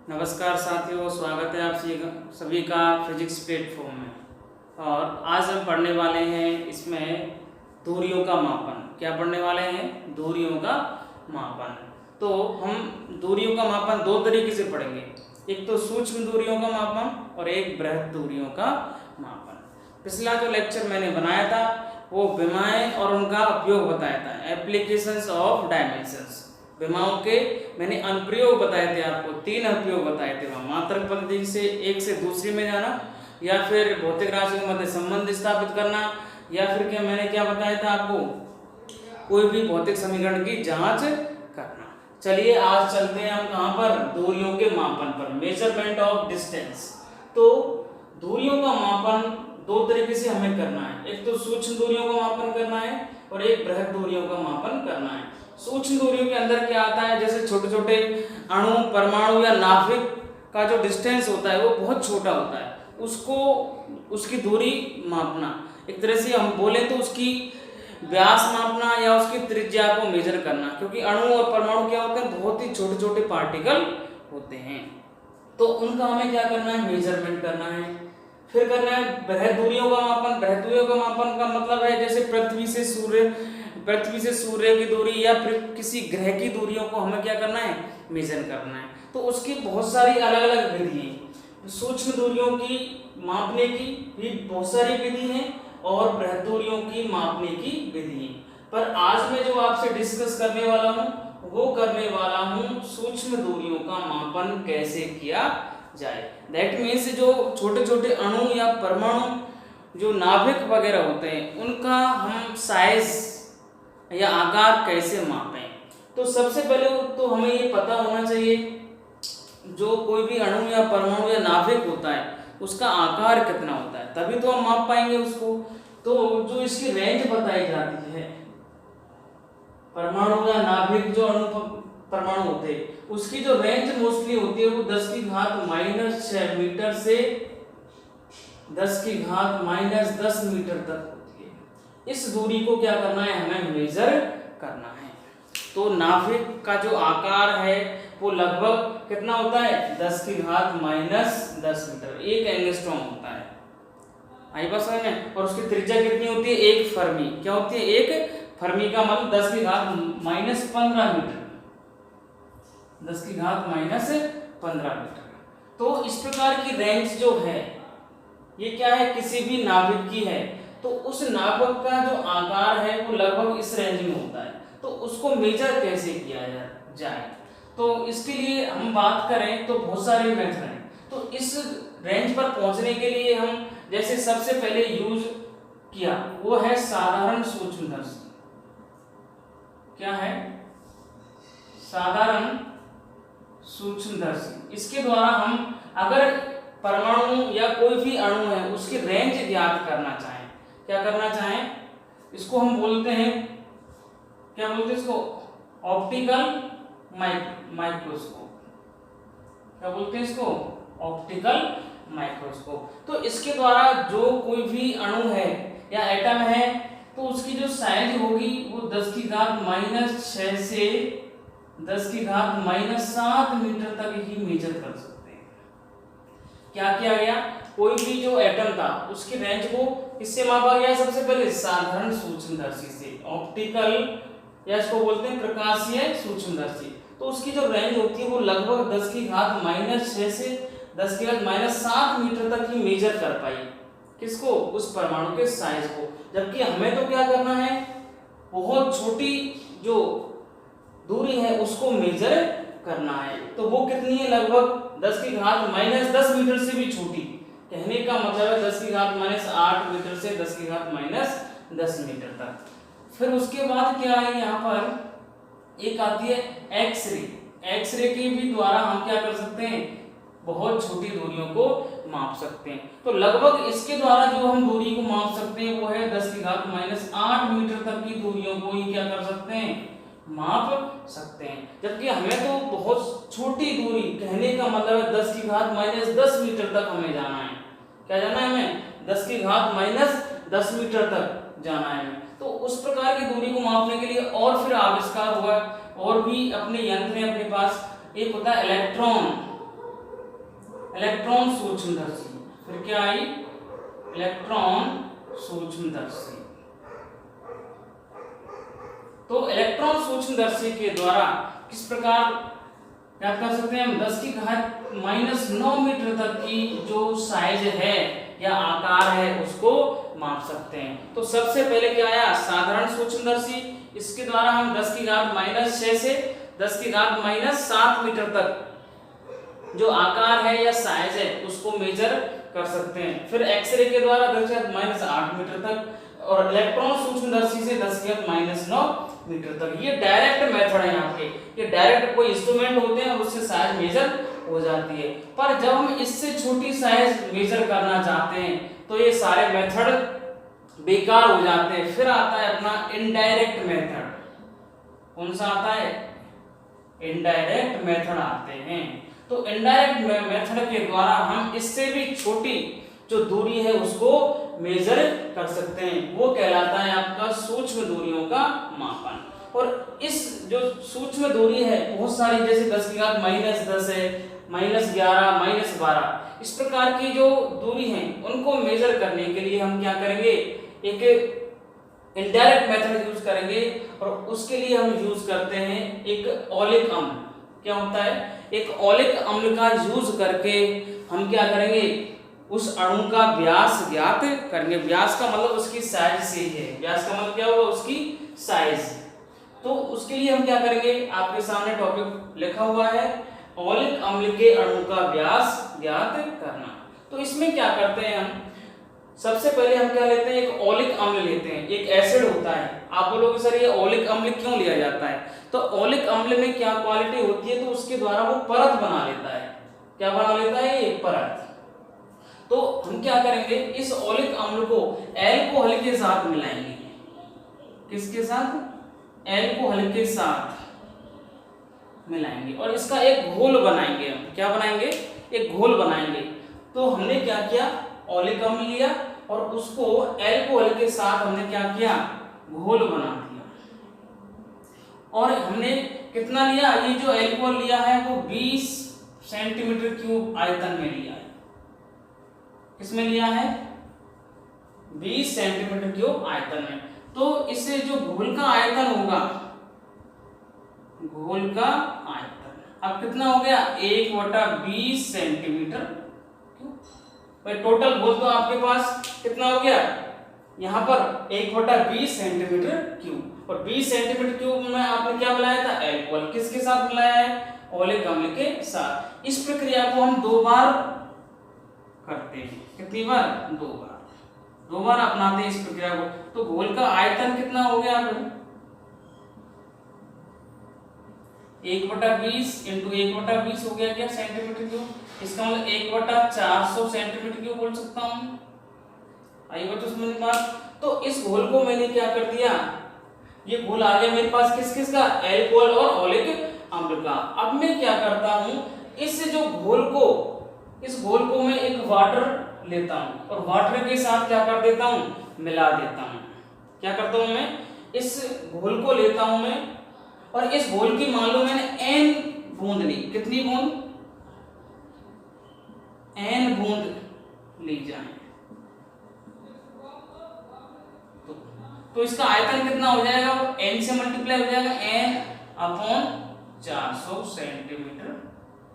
नमस्कार साथियों, स्वागत है आप सभी का फिजिक्स प्लेटफॉर्म में। और आज हम पढ़ने वाले हैं इसमें दूरियों का मापन। क्या पढ़ने वाले हैं? दूरियों का मापन। तो हम दूरियों का मापन दो तरीके से पढ़ेंगे, एक तो सूक्ष्म दूरियों का मापन और एक बृहद दूरियों का मापन। पिछला जो लेक्चर मैंने बनाया था वो विमाएं और उनका उपयोग बताया था, एप्लीकेशंस ऑफ डायमेंशंस। विमाओं के मैंने अनुप्रयोग बताए थे, आपको 3 अनुप्रयोग बताए थे वहाँ। मात्रक पद्धति से एक से दूसरी में जाना, या फिर भौतिक राशियों के मध्य संबंध स्थापित करना, या फिर क्या मैंने क्या बताया था आपको, कोई भी भौतिक समीकरण की जांच करना। चलिए आज चलते हैं हम कहाँ पर? दूरियों के मापन पर, मेजरमेंट ऑफ डिस्टेंस। तो दूरियों का मापन दो तरीके से हमें करना है, एक तो सूक्ष्म दूरियों का मापन करना है और एक बृहद दूरियों का मापन करना है। सूक्ष्म दूरियों के अंदर क्या आता है, जैसे छोटे छोटे अणु, परमाणु या नाभिक का जो डिस्टेंस होता है वो बहुत छोटा होता है, उसको उसकी दूरी मापना, एक तरह से हम बोले तो उसकी व्यास मापना या उसकी त्रिज्या को मेजर करना, क्योंकि अणु और परमाणु क्या होते हैं, बहुत ही छोटे छोटे पार्टिकल होते हैं। तो उनका हमें क्या करना है, मेजरमेंट करना है। फिर करना है बृहद दूरियों का मापन। बृहद दूरियों का मापन का मतलब है जैसे पृथ्वी से सूर्य की दूरी या फिर किसी ग्रह की दूरियों को हमें क्या करना है, मेजर करना है। तो उसकी बहुत सारी अलग अलग विधि हैं। सूक्ष्म दूरियों की मापने की भी बहुत सारी विधि हैं और बृहद दूरियों की मापने की विधि है। पर आज मैं जो आपसे डिस्कस करने वाला हूँ वो करने वाला हूँ सूक्ष्म दूरियों का मापन कैसे किया जाए। दैट मीन्स जो छोटे छोटे अणु या परमाणु जो नाभिक वगैरह होते हैं उनका हम साइज या आकार कैसे मापें। तो सबसे पहले तो हमें ये पता होना चाहिए जो कोई भी अणु या परमाणु या नाभिक होता है उसका आकार कितना होता है, तभी तो हम माप पाएंगे उसको। तो जो इसकी रेंज बताई जाती है, परमाणु या नाभिक जो अणु परमाणु होते हैं उसकी जो रेंज मोस्टली होती है वो 10⁻⁻⁶ मीटर से 10⁻⁻10 मीटर तक होती है। इस दूरी को क्या करना है, हमें मेजर करना है। तो नाभिक का जो आकार है वो लगभग कितना होता है, 10⁻⁻10 मीटर, 1 एंगस्ट्रॉम होता है। आई बात समझ में? और उसकी त्रिज्या कितनी होती है, 1 फर्मी। क्या होती है, 1 फर्मी का मतलब 10⁻⁻15 मीटर, 10⁻⁻15 मीटर। तो इस प्रकार की रेंज जो है ये क्या है, किसी भी नाभिक की है। तो उस नाभिक का जो आकार है वो लगभग इस रेंज में होता है। तो उसको मेजर कैसे किया जाए, तो इसके लिए हम बात करें तो बहुत सारे मेथड हैं। तो इस रेंज पर पहुंचने के लिए हम जैसे सबसे पहले यूज किया वो है साधारण सूक्ष्मदर्शी। क्या है, साधारण सूक्ष्मदर्शी। इसके द्वारा हम अगर परमाणु या कोई भी अणु है उसकी रेंज ज्ञात करना चाहें, क्या करना चाहें, इसको हम बोलते हैं, क्या बोलते हैं इसको, ऑप्टिकल माइक्रोस्कोप। क्या बोलते हैं इसको, ऑप्टिकल माइक्रोस्कोप। तो इसके द्वारा जो कोई भी अणु है या एटम है तो उसकी जो साइज होगी वो 10⁻⁻⁶ से 10⁻⁻7 मीटर तक ही मेजर कर सकते हैं। क्या किया गया, कोई भी जो एटम था उसकी रेंज को किससे मापा गया, सबसे पहले साधारण सूक्ष्मदर्शी से, ऑप्टिकल या इसको बोलते हैं प्रकाशीय सूक्ष्मदर्शी। तो उसकी जो रेंज होती है वो लगभग 10⁻⁻6 से 10⁻⁻7 मीटर तक ही मेजर कर पाई। किसको, उस परमाणु के साइज को। जबकि हमें तो क्या करना है, बहुत छोटी जो दूरी है उसको मेजर करना है। तो वो कितनी है, लगभग 10⁻⁻10 मीटर से भी छोटी। कहने का मतलब है 10⁻⁸ मीटर से 10⁻⁻10 मीटर तक। फिर उसके बाद क्या है, यहाँ पर एक आती है एक्सरे। एक्सरे के भी द्वारा हम क्या कर सकते हैं, बहुत छोटी दूरियों को माप सकते हैं। तो लगभग इसके द्वारा जो हम दूरी को माप सकते हैं वो है 10⁻⁸ मीटर तक की दूरियों को ही क्या कर सकते हैं, माप सकते हैं। जबकि हमें तो बहुत छोटी दूरी, कहने का मतलब है 10⁻⁻10 मीटर तक हमें जाना है। क्या जाना है हमें, 10⁻⁻10 मीटर तक जाना है। तो उस प्रकार की दूरी को मापने के लिए और फिर आविष्कार हुआ, और भी अपने यंत्र हैं अपने पास। एक होता है इलेक्ट्रॉन, इलेक्ट्रॉन सूक्ष्मदर्शी, फिर क्या आई, इलेक्ट्रॉन सूक्ष्मदर्शी। तो इलेक्ट्रॉन सूक्ष्मदर्शी के द्वारा किस प्रकार क्या कर सकते हैं हम, 10⁻⁻⁹ मीटर तक की जो साइज है या आकार है उसको माप सकते हैं। तो सबसे पहले क्या आया, साधारण सूक्ष्मदर्शी, इसके द्वारा हम 10⁻⁻⁶ से 10⁻⁷ मीटर तक जो आकार है या साइज है उसको मेजर कर सकते हैं। फिर एक्सरे के द्वारा 10⁻⁸ मीटर तक, और इलेक्ट्रॉन सूक्ष्मदर्शी से 10⁻⁹ मीटर तक। ये डायरेक्ट मेथड है आपके, ये डायरेक्ट कोई इंस्ट्रूमेंट होते हैं उससे साइज मेजर हो जाती है। पर जब हम इससे छोटी साइज मेजर करना चाहते हैं तो ये सारे मेथड बेकार हो जाते हैं। फिर आता है अपना इनडायरेक्ट मेथड। कौन सा आता है, इनडायरेक्ट मेथड आते हैं। तो इनडायरेक्ट मेथड के द्वारा हम इससे भी छोटी जो दूरी है उसको मेजर कर सकते हैं, वो कहलाता है आपका सूक्ष्म दूरियों का मापन। और इस जो सूक्ष्म दूरी है बहुत सारी, जैसे 10⁻⁻10 है, -11, -12, इस प्रकार की जो दूरी है उनको मेजर करने के लिए हम क्या करेंगे, एक इनडायरेक्ट मेथड यूज करेंगे। और उसके लिए हम यूज करते हैं एक औलिक अम्ल। क्या होता है, एक औलिक अम्ल का यूज करके हम क्या करेंगे, उस अणु का व्यास ज्ञात करेंगे। व्यास का मतलब उसकी साइज से ही है, व्यास का मतलब क्या होगा, उसकी साइज। तो उसके लिए हम क्या करेंगे, आपके सामने टॉपिक लिखा हुआ है, औलिक अम्ल के अणु का व्यास ज्ञात करना। तो इसमें क्या करते हैं हम, सबसे पहले हम क्या लेते हैं, एक औलिक अम्ल लेते हैं, एक एसिड होता है। आप बोलोगे सर ये औलिक अम्ल क्यों लिया जाता है, तो औलिक अम्ल में क्या क्वालिटी होती है, तो उसके द्वारा वो परत बना लेता है। क्या बना लेता है, ये परत। तो हम क्या करेंगे, इस औलिक अम्ल को अल्कोहल के साथ मिलाएंगे। किसके साथ, अल्कोहल के साथ मिलाएंगे और इसका एक घोल बनाएंगे। हम क्या बनाएंगे, एक घोल बनाएंगे। तो हमने क्या किया, औलिक अम्ल लिया और उसको अल्कोहल के साथ हमने क्या किया, घोल बना दिया। और हमने कितना लिया, ये जो अल्कोहल लिया है वो 20 सेंटीमीटर क्यूब आयतन में लिया है। किसमें लिया है, 20 सेंटीमीटर क्यूब आयतन में। तो इससे जो घोल का आयतन होगा, घोल का आयतन अब कितना हो गया, 1/20 सेंटीमीटर क्यूब। भाई टोटल घोल तो आपके पास कितना हो गया, यहाँ पर 1/20 सेंटीमीटर क्यूब। और 20 सेंटीमीटर क्यूब में आपने क्या मिलाया था, अल्कोहल। किसके साथ मिलाया है, औलिक अम्ल के साथ। इस प्रक्रिया को हम 2 बार करते हैं। कितनी बार, 2 बार, 2 बार अपनाते हैं इस प्रक्रिया को। तो घोल का आयतन कितना हो गया, 1/20 इंटू 1/20 हो गया क्या, सेंटीमीटर क्यूब। इसका मतलब 1/400 सेंटीमीटर क्यूब बोल सकता हूँ। आई बात समझ में बात। तो इस घोल को मैंने क्या कर दिया, ये घोल आ गया मेरे पास किस किस का, अल्कोहल और औलिक अम्ल का। अब मैं क्या करता हूँ, इस जो घोल को, इस घोल को मैं एक वाटर लेता हूँ और वाटर के साथ क्या कर देता हूँ, मिला देता हूँ। क्या करता हूँ मैं, इस घोल को लेता हूँ मैं और इस घोल की मान लो मैंने n बूंद ली। कितनी बूंद, n बूंद ली जाए। तो इसका आयतन कितना हो जाएगा, n से मल्टीप्लाई हो जाएगा, n/400 सेंटीमीटर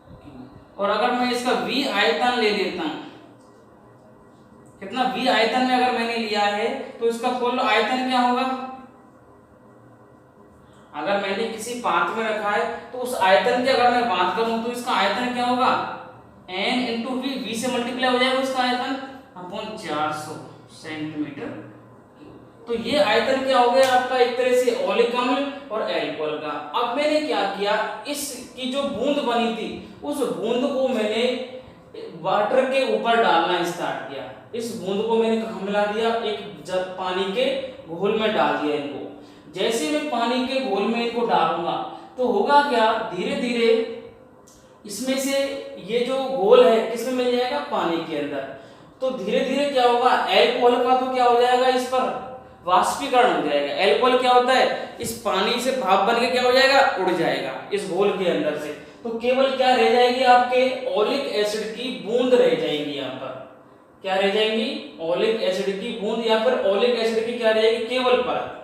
क्यूब। और अगर मैं इसका v आयतन ले लेता हूं, कितना v आयतन में अगर मैंने लिया है तो इसका कुल आयतन क्या होगा, अगर मैंने किसी पात्र में रखा है तो उस आयतन की अगर मैं बात करूं तो इसका आयतन क्या होगा, n इंटू v से मल्टीप्लाई हो जाएगा उसका आयतन अपॉन 400 सेंटीमीटर। तो ये आयतन क्या हो गया आपका, एक तरह से औलिक अम्ल और अल्कोहल का। अब मैंने क्या किया, इसकी जो बूंद बनी थी उस बूंद को मैंने वाटर के ऊपर डालना स्टार्ट किया। इस बूंद को मैंने कहाँ मिला दिया, एक जग पानी के घोल में डाल दिया इनको। जैसे मैं पानी के घोल में इनको डालूंगा तो होगा क्या, धीरे धीरे इसमें से ये जो घोल है किसमें मिल जाएगा, पानी के अंदर। तो धीरे धीरे क्या होगा, अल्कोहल का तो क्या हो जाएगा, इस पर वाष्पीकरण हो जाएगा। अल्कोहल क्या होता है, इस पानी से भाप बन के क्या हो जाएगा, उड़ जाएगा इस घोल के अंदर से। तो केवल क्या रह जाएगी, आपके ओलिक एसिड की बूंद रह जाएगी। यहाँ पर क्या रह जाएंगी, ओलिक एसिड की बूंद या फिर ओलिक एसिड की क्या रह जाएगी, केवल परत।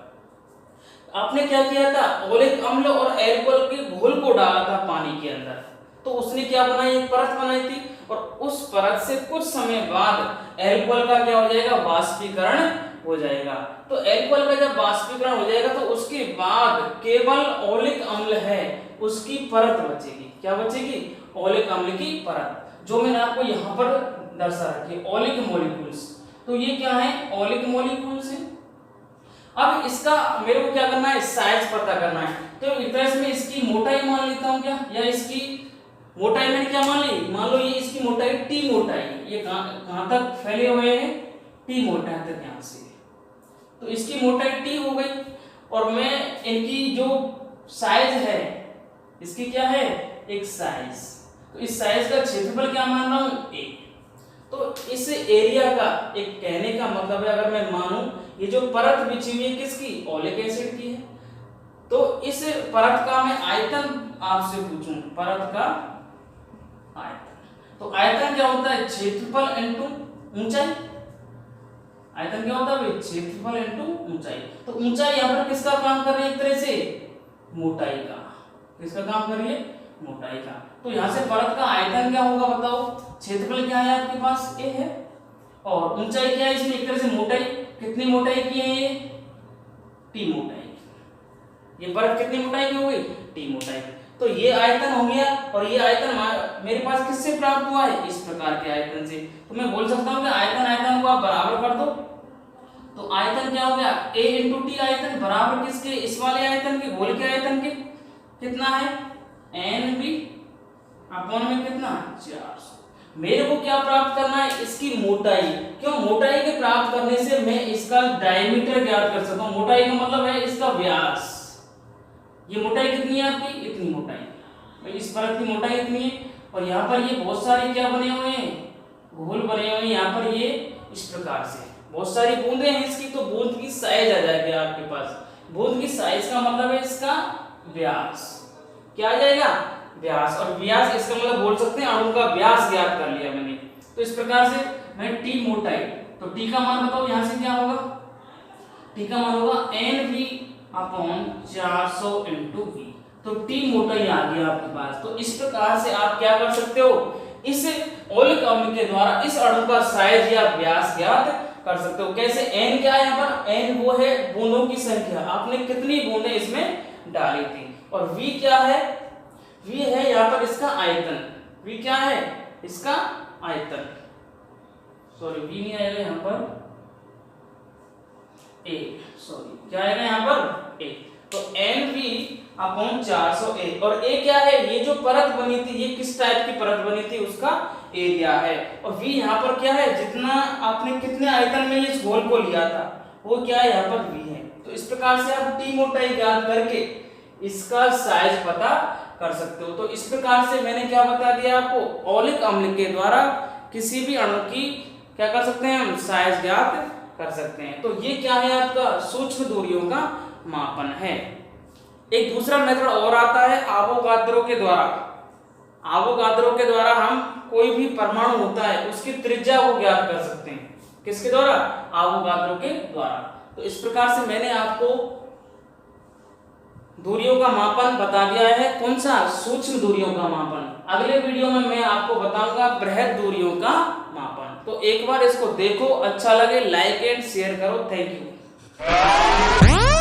आपने क्या किया था, ओलिक अम्ल और अल्कोहल के घोल को डाला था पानी के अंदर, तो उसने क्या बनाई, एक परत बनाई थी, और उस परत से कुछ समय बाद अल्कोहल का क्या हो जाएगा, वाष्पीकरण हो जाएगा। तो अल्कोहल का जब वाष्पीकरण हो जाएगा तो उसके बाद केवल ओलिक अम्ल है उसकी परत बचेगी। क्या बचेगी, ओलिक अम्ल की परत, जो मैंने आपको यहाँ पर दर्शा रखी है, ओलिक मॉलिक्यूल्स। तो ये क्या है, ओलिक मॉलिक्यूल्स है। अब इसका मेरे को क्या करना है, साइज पता करना है। तो इस में इसकी मोटाई मान लेता हूँ क्या, या इसकी मोटाई मैंने क्या मान ली, मान लो ये इसकी मोटाई टी मोटाई, ये कहां तक फैले हुए हैं, टी मोटाई तक यहाँ से, तो इसकी मोटाई टी हो गई। और मैं इनकी जो साइज है, इसकी क्या है, एक साइज, तो इस साइज का क्षेत्रफल क्या मान रहा हूं, ए। तो इस एरिया का एक कहने का मतलब है, अगर मैं मानूं ये जो परत बिछी हुई है किसकी, ओलिक एसिड की है, तो इस परत का मैं आयतन आपसे पूछूं, परत का आयतन, तो आयतन क्या होता है, क्षेत्रफल इनटू ऊंचाई। आयतन क्या होता है, क्षेत्रफल इनटू ऊंचाई। तो ऊंचाई यहाँ पर किसका काम कर रही है, एक तरह से मोटाई का, किसका काम कर रही है, मोटाई का। तो यहाँ से परत का आयतन क्या होगा बताओ, क्षेत्रफल क्या है आपके पास, ए है, और ऊंचाई क्या है इसमें, एक तरह से मोटाई, कितनी मोटाई की है ये, टी मोटाई। ये परत कितनी मोटाई की हो गई, टी मोटाई। तो ये आयतन हो गया, और ये आयतन मेरे पास किससे प्राप्त हुआ है, इस प्रकार के आयतन से। तो मैं बोल सकता हूं कि आयतन आयतन को आप बराबर कर दो, तो आयतन क्या हो गया, a इंटू टी आयतन बराबर किसके, इस वाले आयतन के, घोल के आयतन के, कितना है, एन बी अपॉन में कितना, 400। मेरे को क्या प्राप्त करना है, इसकी मोटाई। क्यों, मोटाई के प्राप्त करने से मैं इसका डायमीटर ज्ञात कर सकता हूं। मोटाई का मतलब है इसका व्यास। ये मोटाई कितनी है आपकी, इतनी मोटाई, भाई इस परत की मोटाई इतनी है, और यहाँ पर ये बहुत सारे क्या बने हुए हैं, घोल बने हुए हैं। यहाँ पर ये इस प्रकार से बहुत सारी बूंदे हैं इसकी, तो बूंद की साइज आ जाएगी आपके पास। बूंद की साइज का मतलब है इसका व्यास, क्या आ जाएगा, व्यास। और व्यास इसका मतलब बोल सकते हैं अणु का व्यास ज्ञात कर लिया मैंने। तो इस प्रकार से मैं टी मोटाई, तो टी का मान बताओ यहाँ से क्या होगा, टी का मान होगा N V upon 400 into V. तो टी मोटाई आ गया आपके पास। तो इस प्रकार से आप क्या कर सकते हो, इस ओलिक अम्ल के द्वारा इस अणु का साइज या व्यास ज्ञात कर सकते हो। कैसे, एन क्या है यहाँ पर, एन वो है बूंदों की संख्या, आपने कितनी बूंदें इसमें डाली थी। और वी क्या है, वी है यहाँ पर इसका आयतन, वी क्या है, इसका आयतन, सॉरी वी नहीं आएगा यहाँ पर, ए, सॉरी क्या आएगा यहाँ पर, ए। तो एन वी अपॉन 400 ए, और ए क्या है, ये जो परत बनी थी, ये किस टाइप की परत बनी थी, उसका एरिया है। और वी यहाँ पर क्या है, जितना आपने कितने आयतन में इस घोल को लिया था, वो क्या है, यहाँ पर वी है। तो इस प्रकार से आप टी मोटाई ज्ञात करके इसका साइज पता कर सकते हो। तो इस प्रकार से मैंने क्या बता दिया आपको, ओलिक अम्ल के द्वारा किसी भी अणु की क्या कर सकते हैं, हम साइज ज्ञात कर सकते हैं। तो ये क्या है, आपका सूक्ष्म दूरियों का मापन है। एक दूसरा मेथड और आता है आवोगाद्रो के द्वारा। आवोगाद्रो के द्वारा हम कोई भी परमाणु होता है उसकी त्रिज्या को ज्ञात कर सकते हैं। किसके द्वारा, आवोगाद्रो के द्वारा। तो इस प्रकार से मैंने आपको दूरियों का मापन बता दिया है। कौन सा, सूक्ष्म दूरियों का मापन। अगले वीडियो में मैं आपको बताऊंगा बृहद दूरियों का मापन। तो एक बार इसको देखो, अच्छा लगे लाइक एंड शेयर करो। Thank you.